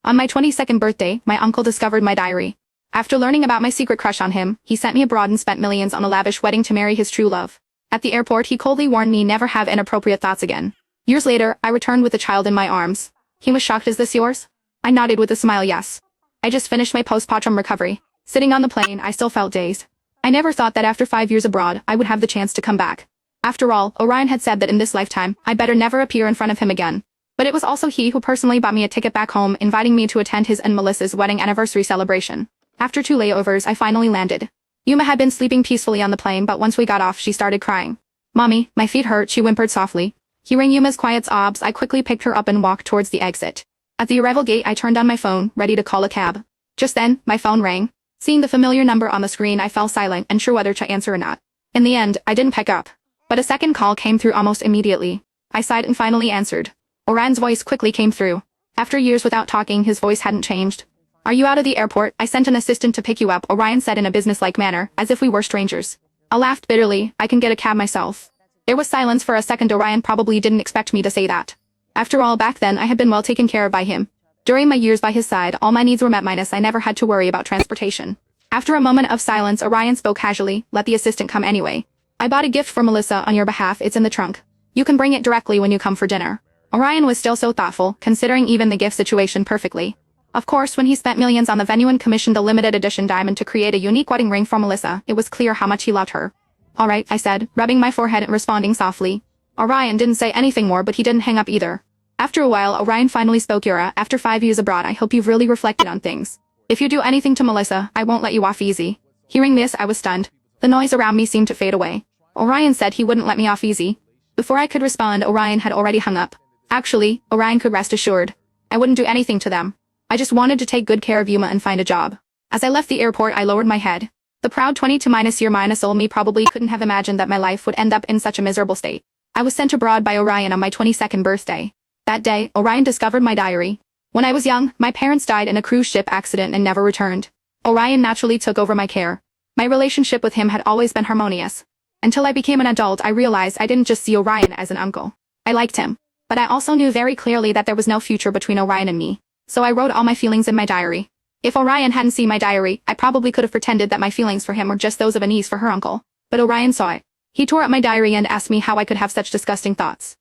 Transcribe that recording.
On my 22nd birthday, my uncle discovered my diary. After learning about my secret crush on him, he sent me abroad and spent millions on a lavish wedding to marry his true love. At the airport, he coldly warned me never have inappropriate thoughts again. Years later, I returned with the child in my arms. He was shocked. Is this yours? I nodded with a smile. Yes. I just finished my postpartum recovery. Sitting on the plane, I still felt dazed. I never thought that after 5 years abroad, I would have the chance to come back. After all, Orion had said that in this lifetime, I'd better never appear in front of him again. But it was also he who personally bought me a ticket back home, inviting me to attend his and Melissa's wedding anniversary celebration. After 2 layovers, I finally landed. Yuma had been sleeping peacefully on the plane, but once we got off, she started crying. Mommy, my feet hurt, she whimpered softly. Hearing Yuma's quiet sobs, I quickly picked her up and walked towards the exit. At the arrival gate, I turned on my phone, ready to call a cab. Just then, my phone rang. Seeing the familiar number on the screen, I fell silent, unsure whether to answer or not. In the end, I didn't pick up. But a second call came through almost immediately. I sighed and finally answered. Orion's voice quickly came through. After years without talking, his voice hadn't changed. Are you out of the airport? I sent an assistant to pick you up, Orion said in a businesslike manner, as if we were strangers. I laughed bitterly. I can get a cab myself. There was silence for a second. Orion probably didn't expect me to say that. After all, back then I had been well taken care of by him. During my years by his side, all my needs were met minus I never had to worry about transportation. After a moment of silence, Orion spoke casually. Let the assistant come anyway. I bought a gift for Melissa on your behalf. It's in the trunk. You can bring it directly when you come for dinner. Orion was still so thoughtful, considering even the gift situation perfectly. Of course, when he spent millions on the venue and commissioned a limited edition diamond to create a unique wedding ring for Melissa, it was clear how much he loved her. All right, I said, rubbing my forehead and responding softly. Orion didn't say anything more, but he didn't hang up either. After a while, Orion finally spoke. Yura, after 5 years abroad, I hope you've really reflected on things. If you do anything to Melissa, I won't let you off easy. Hearing this, I was stunned. The noise around me seemed to fade away. Orion said he wouldn't let me off easy. Before I could respond, Orion had already hung up. Actually, Orion could rest assured. I wouldn't do anything to them. I just wanted to take good care of Yuma and find a job. As I left the airport, I lowered my head. The proud 22-year-old me probably couldn't have imagined that my life would end up in such a miserable state. I was sent abroad by Orion on my 22nd birthday. That day, Orion discovered my diary. When I was young, my parents died in a cruise ship accident and never returned. Orion naturally took over my care. My relationship with him had always been harmonious. Until I became an adult, I realized I didn't just see Orion as an uncle. I liked him. But I also knew very clearly that there was no future between Orion and me. So I wrote all my feelings in my diary. If Orion hadn't seen my diary, I probably could have pretended that my feelings for him were just those of a niece for her uncle. But Orion saw it. He tore up my diary and asked me how I could have such disgusting thoughts.